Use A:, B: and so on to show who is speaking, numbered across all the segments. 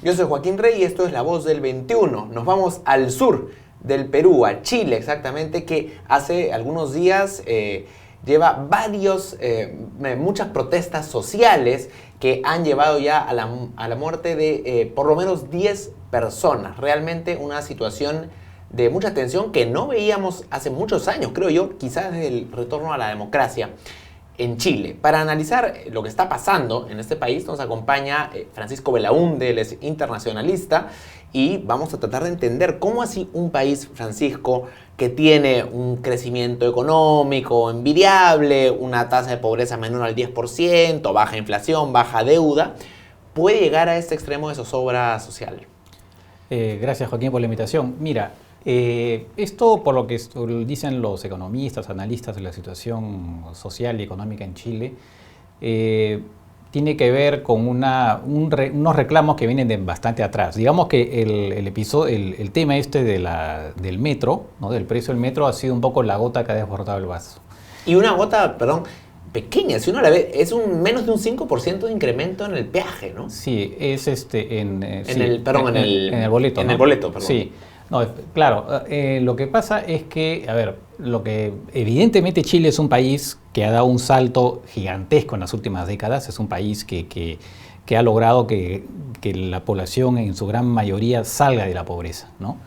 A: Yo soy Joaquín Rey y esto es La Voz del 21. Nos vamos al sur del Perú, a Chile exactamente, que hace algunos días lleva muchas protestas sociales que han llevado ya a la muerte de por lo menos 10 personas. Realmente una situación de mucha tensión que no veíamos hace muchos años, creo yo, quizás desde el retorno a la democracia en Chile. Para analizar lo que está pasando en este país nos acompaña Francisco Belaúnde, él es internacionalista, y vamos a tratar de entender cómo así un país, Francisco, que tiene un crecimiento económico envidiable, una tasa de pobreza menor al 10%, baja inflación, baja deuda, puede llegar a este extremo de zozobra social.
B: Gracias, Joaquín, por la invitación. Mira, esto, por lo que dicen los economistas, analistas de la situación social y económica en Chile, tiene que ver con unos reclamos que vienen de bastante atrás. Digamos que el tema este del metro, ¿no? Del precio del metro, ha sido un poco la gota que ha desbordado el vaso.
A: Y una gota, perdón, pequeña, si uno la ve, es menos de un 5% de incremento en el peaje, ¿no?
B: Sí, es en
A: el boleto,
B: ¿no?
A: En el boleto, perdón.
B: Sí. No, claro, lo que pasa es que, evidentemente Chile es un país que ha dado un salto gigantesco en las últimas décadas, es un país que ha logrado que la población en su gran mayoría salga de la pobreza, ¿no?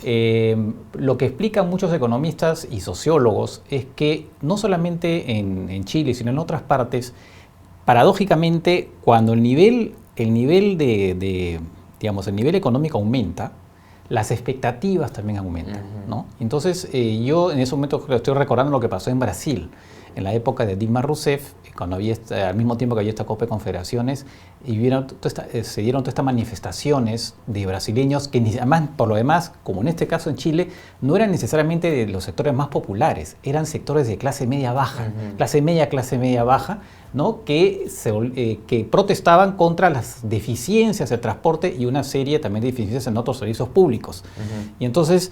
B: Lo que explican muchos economistas y sociólogos es que no solamente en Chile, sino en otras partes, paradójicamente, cuando el nivel económico aumenta, las expectativas también aumentan, ¿no? Entonces, yo en ese momento estoy recordando lo que pasó en Brasil, en la época de Dilma Rousseff, cuando al mismo tiempo que había esta Copa de Confederaciones, y se dieron todas estas manifestaciones de brasileños que, además, por lo demás, como en este caso en Chile, no eran necesariamente de los sectores más populares, eran sectores de clase media-baja, clase media-baja, ¿no? que protestaban contra las deficiencias del transporte y una serie también de deficiencias en otros servicios públicos. Y entonces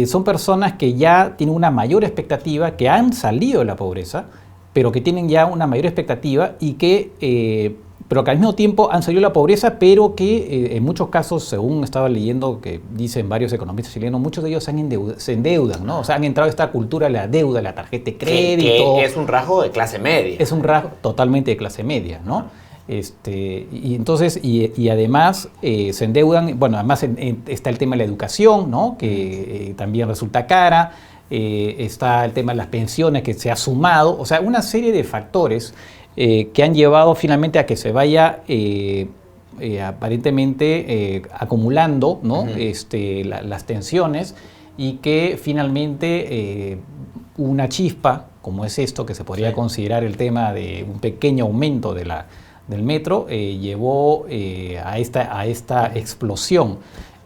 B: son personas que ya tienen una mayor expectativa, que han salido de la pobreza, pero que tienen ya una mayor expectativa y pero que al mismo tiempo han salido de la pobreza, pero que en muchos casos, según estaba leyendo, que dicen varios economistas chilenos, muchos de ellos se endeudan, ¿no? O sea, han entrado a esta cultura de la deuda, la tarjeta de crédito.
A: Que es un rasgo de clase media.
B: Es un rasgo totalmente de clase media, ¿no? Y entonces, y además se endeudan, bueno, además está el tema de la educación, ¿no? Que también resulta cara, está el tema de las pensiones que se ha sumado, o sea, una serie de factores que han llevado finalmente a que se vaya aparentemente acumulando, ¿no? Las tensiones, y que finalmente una chispa, como es esto, que se podría considerar el tema de un pequeño aumento del metro, llevó a esta explosión.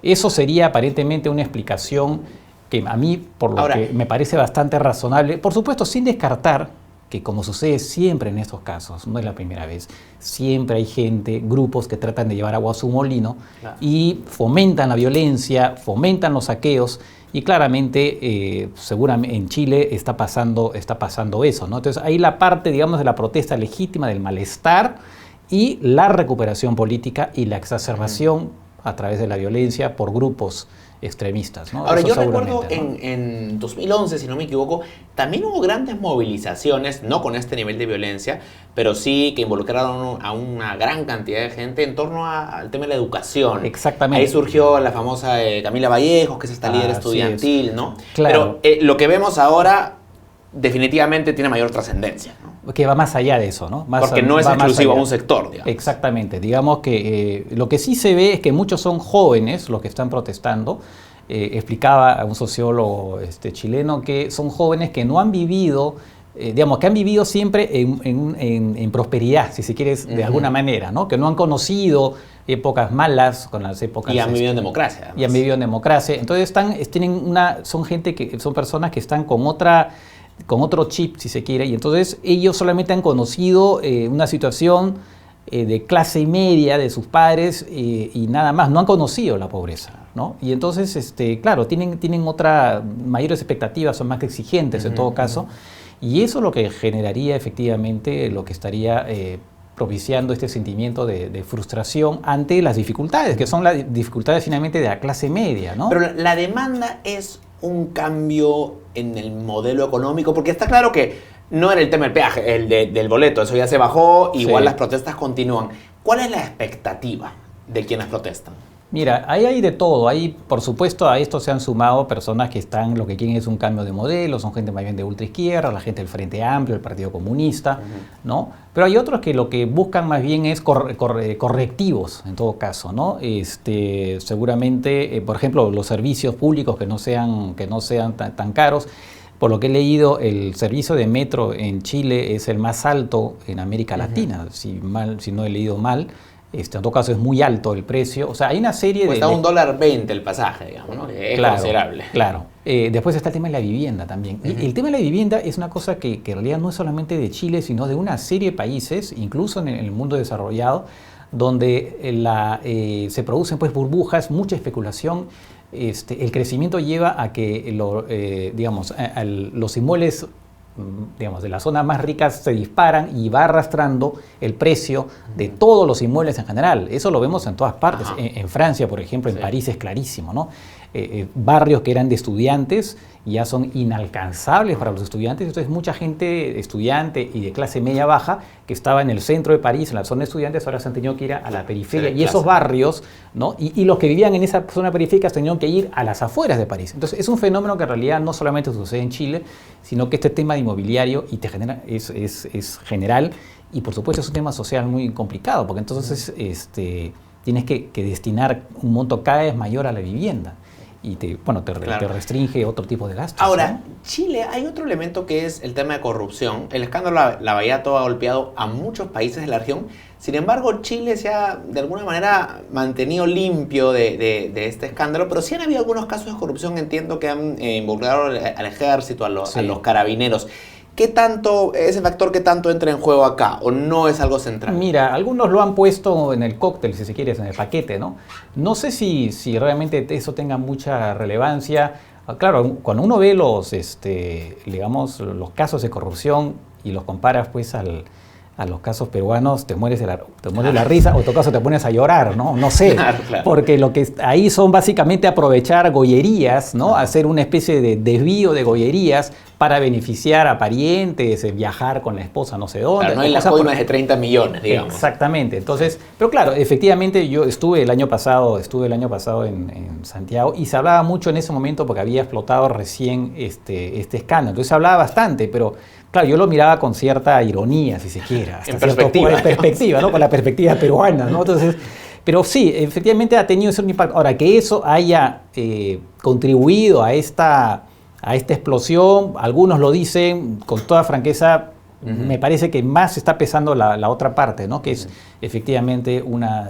B: Eso sería aparentemente una explicación que a mí, que me parece bastante razonable, por supuesto sin descartar que, como sucede siempre en estos casos, no es la primera vez, siempre hay grupos que tratan de llevar agua a su molino, y fomentan la violencia, fomentan los saqueos, y claramente, seguramente en Chile está pasando eso, ¿no? Entonces, ahí la parte, digamos, de la protesta legítima, del malestar, y la recuperación política y la exacerbación a través de la violencia por grupos extremistas, ¿no?
A: Ahora, yo recuerdo en 2011, si no me equivoco, también hubo grandes movilizaciones, no con este nivel de violencia, pero sí que involucraron a una gran cantidad de gente en torno al tema de la educación.
B: Exactamente.
A: Ahí surgió la famosa Camila Vallejos, que es esta líder estudiantil, ¿no?
B: Claro.
A: Pero lo que vemos ahora definitivamente tiene mayor trascendencia, ¿no?
B: Que va más allá de eso, ¿no?
A: Porque no es exclusivo a un sector, digamos.
B: Exactamente. Digamos que lo que sí se ve es que muchos son jóvenes los que están protestando. Explicaba a un sociólogo chileno que son jóvenes que no han vivido, que han vivido siempre en prosperidad, si se quiere, de alguna manera, ¿no? Que no han conocido épocas malas con las épocas...
A: Y han vivido en democracia. Además.
B: Y han vivido en democracia. Entonces son personas que están con otro chip, si se quiere, y entonces ellos solamente han conocido una situación de clase media de sus padres y nada más, no han conocido la pobreza, ¿no? Y entonces, claro, tienen mayores expectativas, son más exigentes en todo caso, y eso es lo que generaría efectivamente lo que estaría propiciando este sentimiento de frustración ante las dificultades, que son las dificultades finalmente de la clase media, ¿no?
A: Pero la demanda es un cambio en el modelo económico, porque está claro que no era el tema del peaje, del boleto, eso ya se bajó, igual las protestas continúan. ¿Cuál es la expectativa de quienes protestan?
B: Mira, ahí hay de todo. Ahí, por supuesto, a esto se han sumado personas que lo que quieren es un cambio de modelo, son gente más bien de ultraizquierda, la gente del Frente Amplio, el Partido Comunista, ¿no? Pero hay otros que lo que buscan más bien es correctivos, en todo caso, ¿no? Seguramente, por ejemplo, los servicios públicos que no sean tan caros. Por lo que he leído, el servicio de metro en Chile es el más alto en América Latina, si no he leído mal. En todo caso es muy alto el precio. O sea, hay una serie
A: Cuesta $1.20 el pasaje, digamos, ¿no? Es considerable.
B: Claro. Después está el tema de la vivienda también. Y el tema de la vivienda es una cosa que en realidad no es solamente de Chile, sino de una serie de países, incluso en el mundo desarrollado, donde se producen pues burbujas, mucha especulación. El crecimiento lleva a que los inmuebles, digamos, de las zonas más ricas se disparan y va arrastrando el precio de todos los inmuebles en general. Eso lo vemos en todas partes. En Francia, por ejemplo, en París es clarísimo, ¿no? Barrios que eran de estudiantes ya son inalcanzables para los estudiantes. Entonces mucha gente estudiante y de clase media baja que estaba en el centro de París, en la zona de estudiantes, ahora se han tenido que ir a la periferia. Y esos barrios, ¿no? Y los que vivían en esa zona periférica se tenían que ir a las afueras de París. Entonces es un fenómeno que en realidad no solamente sucede en Chile, sino que este tema de inmobiliario es general, y por supuesto es un tema social muy complicado, porque entonces tienes que destinar un monto cada vez mayor a la vivienda. Y te restringe otro tipo de gastos.
A: Ahora,
B: ¿no?
A: Chile, hay otro elemento que es el tema de corrupción. El escándalo Lavallato ha golpeado a muchos países de la región. Sin embargo, Chile se ha, de alguna manera, mantenido limpio de este escándalo, pero sí han habido algunos casos de corrupción, entiendo, que han involucrado al ejército, a los carabineros. ¿Qué tanto, ese factor, qué tanto entra en juego acá, o no es algo central?
B: Mira, algunos lo han puesto en el cóctel, si se quiere, en el paquete, ¿no? No sé si realmente eso tenga mucha relevancia. Claro, cuando uno ve los casos de corrupción y los comparas, pues, a los casos peruanos, te mueres de la risa, o en todo caso te pones a llorar, ¿no? No sé, claro. Porque lo que ahí son básicamente aprovechar gollerías, ¿no? Hacer una especie de desvío de gollerías para beneficiar a parientes, viajar con la esposa no sé dónde.
A: Claro, no hay las coimas de 30 millones, digamos.
B: Exactamente. Entonces, pero claro, efectivamente yo estuve el año pasado en Santiago, y se hablaba mucho en ese momento porque había explotado recién este escándalo. Entonces se hablaba bastante, pero claro, yo lo miraba con cierta ironía, si se quiere.
A: En perspectiva,
B: ¿no? Con la perspectiva peruana, ¿no? Entonces, pero sí, efectivamente ha tenido ese impacto. Ahora, que eso haya contribuido a esta explosión, algunos lo dicen con toda franqueza. Me parece que más está pesando la otra parte, ¿no? Que es efectivamente una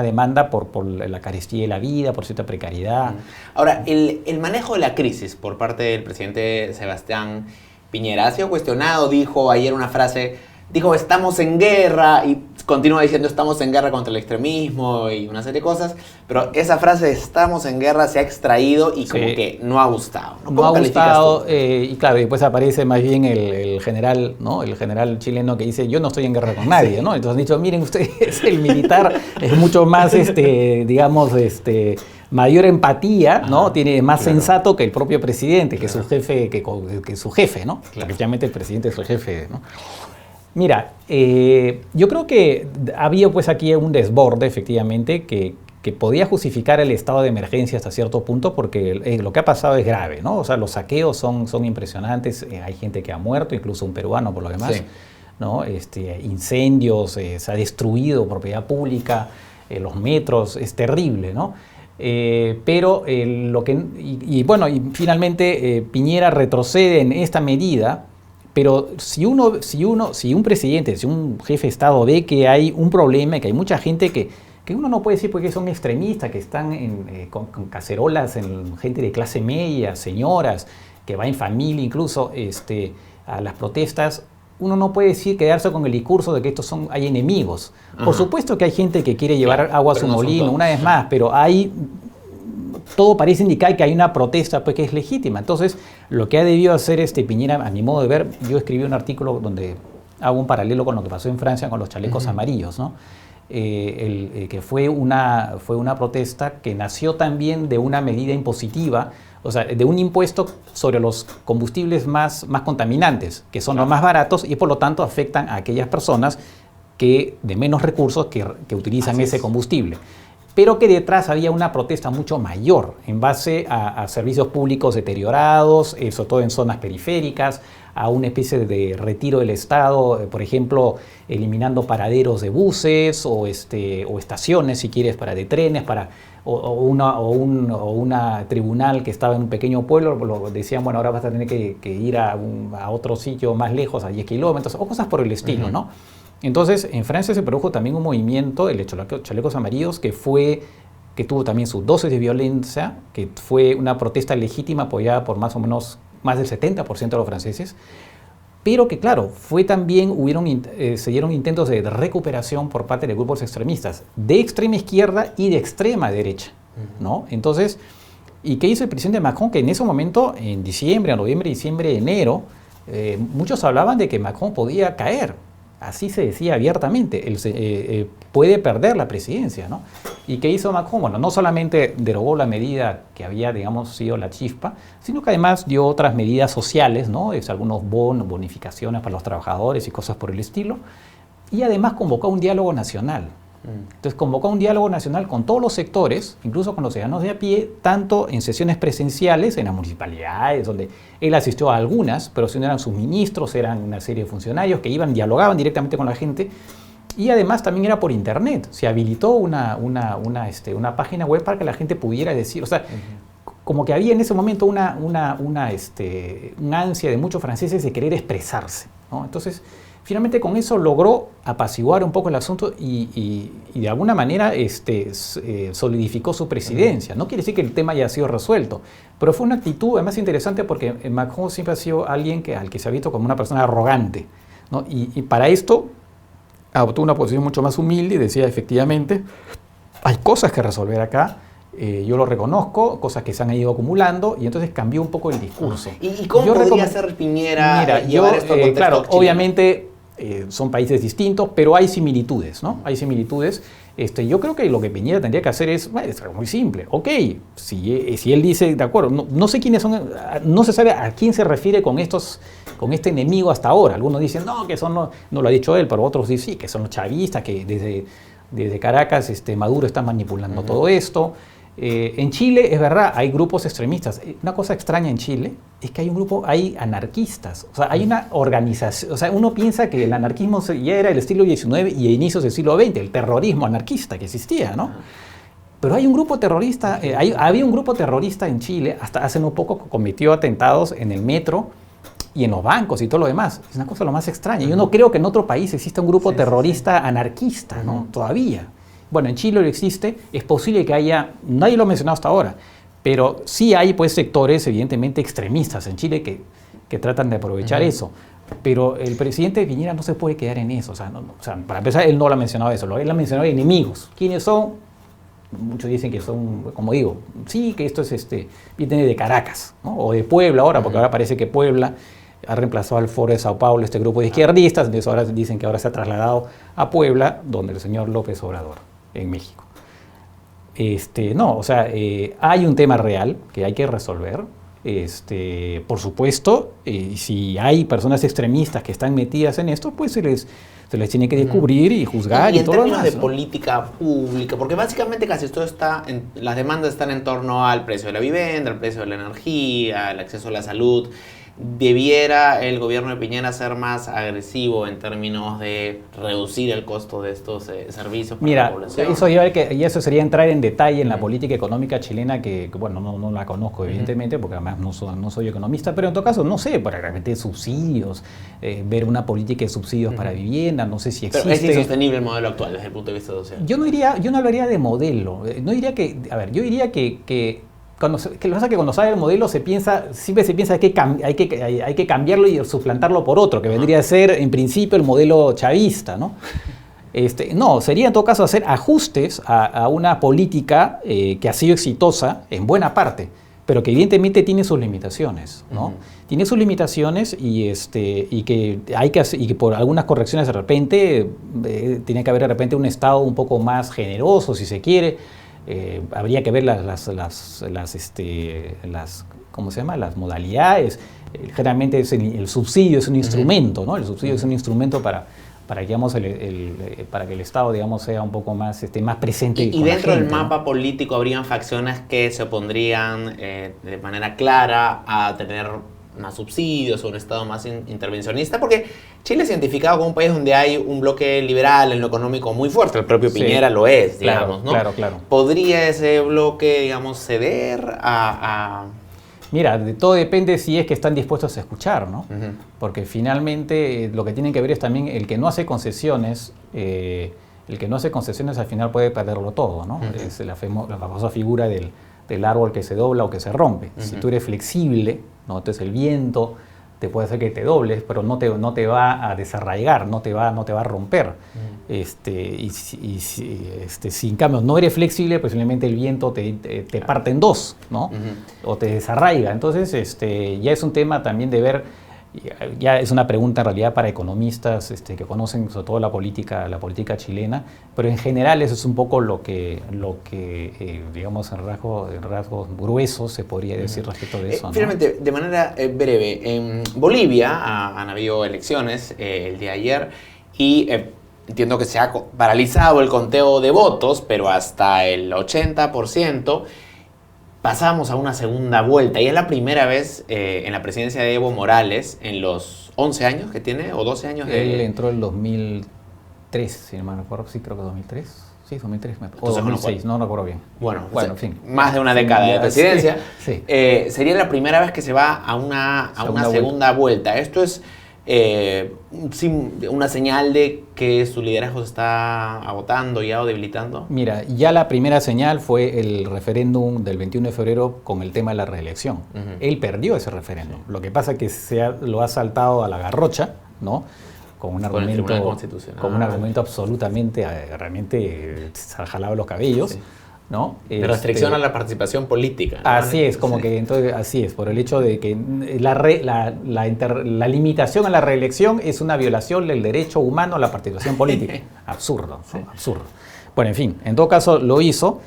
B: demanda por la carestía de la vida, por cierta precariedad.
A: Ahora, el manejo de la crisis por parte del presidente Sebastián Piñera ha sido cuestionado. Dijo ayer una frase, estamos en guerra, y continúa diciendo estamos en guerra contra el extremismo y una serie de cosas, pero esa frase estamos en guerra se ha extraído y como que no ha gustado.
B: No ha gustado, y claro, después aparece más bien el general, ¿no? El general chileno que dice, yo no estoy en guerra con nadie, ¿no? Entonces han dicho, miren ustedes, el militar es mucho más, mayor empatía, ¿no? Tiene más sensato que el propio presidente, que su jefe, que su jefe, ¿no? Efectivamente el presidente es su jefe, ¿no? Mira, yo creo que había pues aquí un desborde, efectivamente, que podía justificar el estado de emergencia hasta cierto punto, porque lo que ha pasado es grave, ¿no? O sea, los saqueos son impresionantes, hay gente que ha muerto, incluso un peruano por lo demás, sí. ¿No? Incendios, se ha destruido propiedad pública, los metros, es terrible, ¿no? Pero finalmente Piñera retrocede en esta medida. Pero si un presidente, si un jefe de Estado ve que hay un problema, que hay mucha gente que uno no puede decir porque son extremistas, que están con cacerolas, gente de clase media, señoras, que va en familia incluso a las protestas, uno no puede quedarse con el discurso de que hay enemigos. Ajá. Por supuesto que hay gente que quiere llevar agua a su molino, una vez más, pero todo parece indicar que hay una protesta pues, que es legítima. Entonces, lo que ha debido hacer Piñera, a mi modo de ver, yo escribí un artículo donde hago un paralelo con lo que pasó en Francia con los chalecos amarillos, ¿no? Que fue una protesta que nació también de una medida impositiva, o sea, de un impuesto sobre los combustibles más contaminantes, que son los más baratos y por lo tanto afectan a aquellas personas que de menos recursos que utilizan ese combustible. Pero que detrás había una protesta mucho mayor en base a servicios públicos deteriorados, sobre todo en zonas periféricas, a una especie de retiro del Estado, por ejemplo, eliminando paraderos de buses o estaciones, si quieres, de trenes, o una tribunal que estaba en un pequeño pueblo, decían, bueno, ahora vas a tener que ir a otro sitio más lejos, a 10 kilómetros, o cosas por el estilo, ¿no? Entonces, en Francia se produjo también un movimiento, el de Chalecos Amarillos, que tuvo también su dosis de violencia, que fue una protesta legítima apoyada por más o menos más del 70% de los franceses, pero que claro, se dieron intentos de recuperación por parte de grupos extremistas, de extrema izquierda y de extrema derecha, ¿no? Entonces, ¿y qué hizo el presidente Macron? Que en ese momento, en diciembre, noviembre, diciembre, enero, muchos hablaban de que Macron podía caer. Así se decía abiertamente, él puede perder la presidencia, ¿no? ¿Y qué hizo Macron? Bueno, no solamente derogó la medida que había, digamos, sido la chispa, sino que además dio otras medidas sociales, ¿no? Algunos bonificaciones para los trabajadores y cosas por el estilo, y además convocó un diálogo nacional. Entonces convocó un diálogo nacional con todos los sectores, incluso con los ciudadanos de a pie, tanto en sesiones presenciales en las municipalidades, donde él asistió a algunas, pero si no eran sus ministros, eran una serie de funcionarios que dialogaban directamente con la gente, y además también era por internet. Se habilitó una página web para que la gente pudiera decir, o sea, como que había en ese momento una ansia de muchos franceses de querer expresarse, ¿no? Entonces, finalmente con eso logró apaciguar un poco el asunto y de alguna manera solidificó su presidencia. No quiere decir que el tema haya sido resuelto, pero fue una actitud además interesante porque Macron siempre ha sido alguien al que se ha visto como una persona arrogante, ¿no? Y para esto adoptó una posición mucho más humilde y decía, efectivamente, hay cosas que resolver acá. Yo lo reconozco, cosas que se han ido acumulando, y entonces cambió un poco el discurso.
A: ¿Y cómo podría hacer Piñera llevar esto a contexto
B: claro,
A: chileno?
B: Obviamente son países distintos, pero hay similitudes, ¿no? Hay similitudes. Yo creo que lo que Piñera tendría que hacer es muy simple. Ok, si él dice, de acuerdo, no sé quiénes son, no se sabe a quién se refiere con este enemigo hasta ahora. Algunos dicen, no, que son, no lo ha dicho él, pero otros dicen, sí, que son los chavistas, que desde Caracas Maduro está manipulando todo esto. En Chile, es verdad, hay grupos extremistas. Una cosa extraña en Chile es que hay anarquistas. O sea, hay una organización. O sea, uno piensa que el anarquismo ya era del siglo XIX y inicios del siglo XX, el terrorismo anarquista que existía, ¿no? Pero hay un grupo terrorista, había un grupo terrorista en Chile, hasta hace no poco, que cometió atentados en el metro y en los bancos y todo lo demás. Es una cosa lo más extraña. Yo no creo que en otro país exista un grupo terrorista anarquista, ¿no? Todavía. Bueno, en Chile lo existe, es posible que haya, nadie lo ha mencionado hasta ahora, pero sí hay pues sectores evidentemente extremistas en Chile que tratan de aprovechar eso. Pero el presidente Piñera no se puede quedar en eso. O sea, para empezar, él no lo ha mencionado eso, él ha mencionado enemigos. ¿Quiénes son? Muchos dicen que son, como digo, sí, que esto viene de Caracas, ¿no? O de Puebla ahora, porque ahora parece que Puebla ha reemplazado al Foro de Sao Paulo este grupo de izquierdistas, entonces ahora dicen que ahora se ha trasladado a Puebla, donde el señor López Obrador, en México. No, o sea, hay un tema real que hay que resolver. Por supuesto, si hay personas extremistas que están metidas en esto, pues se les tiene que descubrir y juzgar y todo lo demás.
A: En términos de política pública, porque básicamente casi todo las demandas están en torno al precio de la vivienda, al precio de la energía, el acceso a la salud. ¿Debiera el gobierno de Piñera ser más agresivo en términos de reducir el costo de estos servicios para la población?
B: Eso sería entrar en detalle en la política económica chilena, que bueno, no la conozco evidentemente, porque además no soy economista, pero en todo caso, no sé, para realmente subsidios, ver una política de subsidios para vivienda, no sé si existe.
A: Pero es insostenible el modelo actual desde el punto de vista social.
B: Yo no hablaría de modelo, yo diría que lo que pasa es que cuando sale el modelo siempre se piensa que hay que cambiarlo y suplantarlo por otro, que vendría a ser en principio el modelo chavista, ¿no? No, sería en todo caso hacer ajustes a una política que ha sido exitosa en buena parte, pero que evidentemente tiene sus limitaciones, ¿no? Tiene sus limitaciones y que hay que hacer, y que por algunas correcciones de repente tiene que haber de repente un Estado un poco más generoso, si se quiere. Habría que ver las ¿cómo se llama? Las modalidades. Generalmente el subsidio es un instrumento, ¿no? El subsidio es un instrumento para digamos, para que el Estado, digamos, sea un poco más, más presente.
A: Y dentro del mapa político habrían facciones que se opondrían de manera clara a tener más subsidios o un Estado más intervencionista, porque Chile es identificado como un país donde hay un bloque liberal en lo económico muy fuerte, el propio Piñera lo es, digamos, ¿no?
B: Claro.
A: ¿Podría ese bloque, digamos, ceder a...?
B: Mira, de todo depende si es que están dispuestos a escuchar, ¿no? Porque finalmente lo que tienen que ver es también el que no hace concesiones, al final puede perderlo todo, ¿no? Es la famosa figura del árbol que se dobla o que se rompe. Si tú eres flexible, ¿no? Entonces el viento te puede hacer que te dobles, pero no te va a desarraigar, no te va a romper. Si en cambio no eres flexible, pues simplemente el viento te parte en dos, ¿no? O te desarraiga. Entonces, ya es un tema también de ver, ya es una pregunta en realidad para economistas que conocen sobre todo la política chilena, pero en general eso es un poco lo que digamos, en rasgos gruesos se podría decir respecto de eso, ¿no?
A: Finalmente, de manera breve, en Bolivia han habido elecciones el día de ayer y entiendo que se ha paralizado el conteo de votos, pero hasta el 80%. Pasamos a una segunda vuelta y es la primera vez en la presidencia de Evo Morales en los 11 años que tiene, o 12 años de...
B: Él entró en 2003, si no me acuerdo, sí, creo que 2003. Sí, 2003, o 2006, no recuerdo bien.
A: Bueno,
B: en fin.
A: Más de una década de presidencia.
B: Sí.
A: Sería la primera vez que se va a una segunda vuelta. Esto es una señal de que su liderazgo se está agotando ya o debilitando.
B: Mira, ya la primera señal fue el referéndum del 21 de febrero con el tema de la reelección. Él perdió ese referéndum. Sí. Lo que pasa es que lo ha saltado a la garrocha, ¿no? Con un argumento absolutamente, realmente se ha jalado los cabellos. Sí. ¿No?
A: Restricción a la participación política, ¿no?
B: Así es, como que entonces, así es, por el hecho de que la limitación a la reelección es una violación del derecho humano a la participación política. Absurdo, ¿no? Sí. Absurdo. Bueno, en fin, en todo caso lo hizo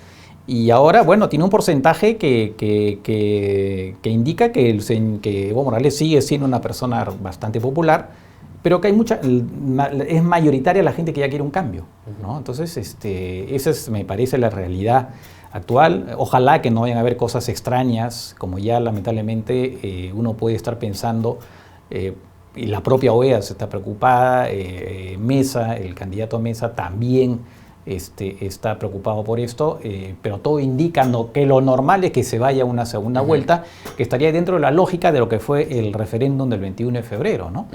B: y ahora, bueno, tiene un porcentaje que indica que Evo Morales sigue siendo una persona bastante popular, pero que es mayoritaria la gente que ya quiere un cambio, ¿no? Entonces, esa es, me parece, la realidad actual. Ojalá que no vayan a haber cosas extrañas, como ya lamentablemente uno puede estar pensando, y la propia OEA se está preocupada, Mesa, el candidato a Mesa también está preocupado por esto, pero todo indica que lo normal es que se vaya a una segunda vuelta, que estaría dentro de la lógica de lo que fue el referéndum del 21 de febrero, ¿no?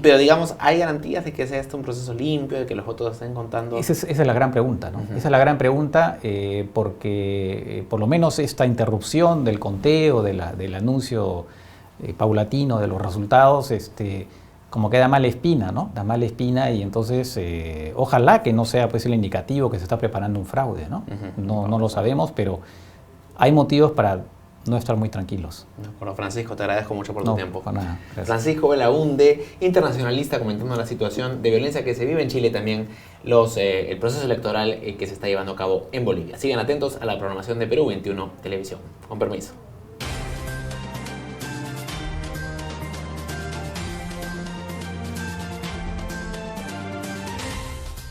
A: Pero digamos, ¿hay garantías de que sea un proceso limpio, de que los votos estén contando?
B: Esa es la gran pregunta, ¿no? Esa es la gran pregunta, porque por lo menos esta interrupción del conteo, del anuncio paulatino de los resultados, como que da mala espina, ¿no? Da mala espina y entonces ojalá que no sea pues el indicativo que se está preparando un fraude, ¿no? No lo sabemos, pero hay motivos para no estar muy tranquilos.
A: Bueno, Francisco, te agradezco mucho por tu tiempo.
B: Por nada, gracias.
A: Francisco Belaúnde, internacionalista, comentando la situación de violencia que se vive en Chile, también el proceso electoral que se está llevando a cabo en Bolivia. Sigan atentos a la programación de Perú 21 Televisión. Con permiso.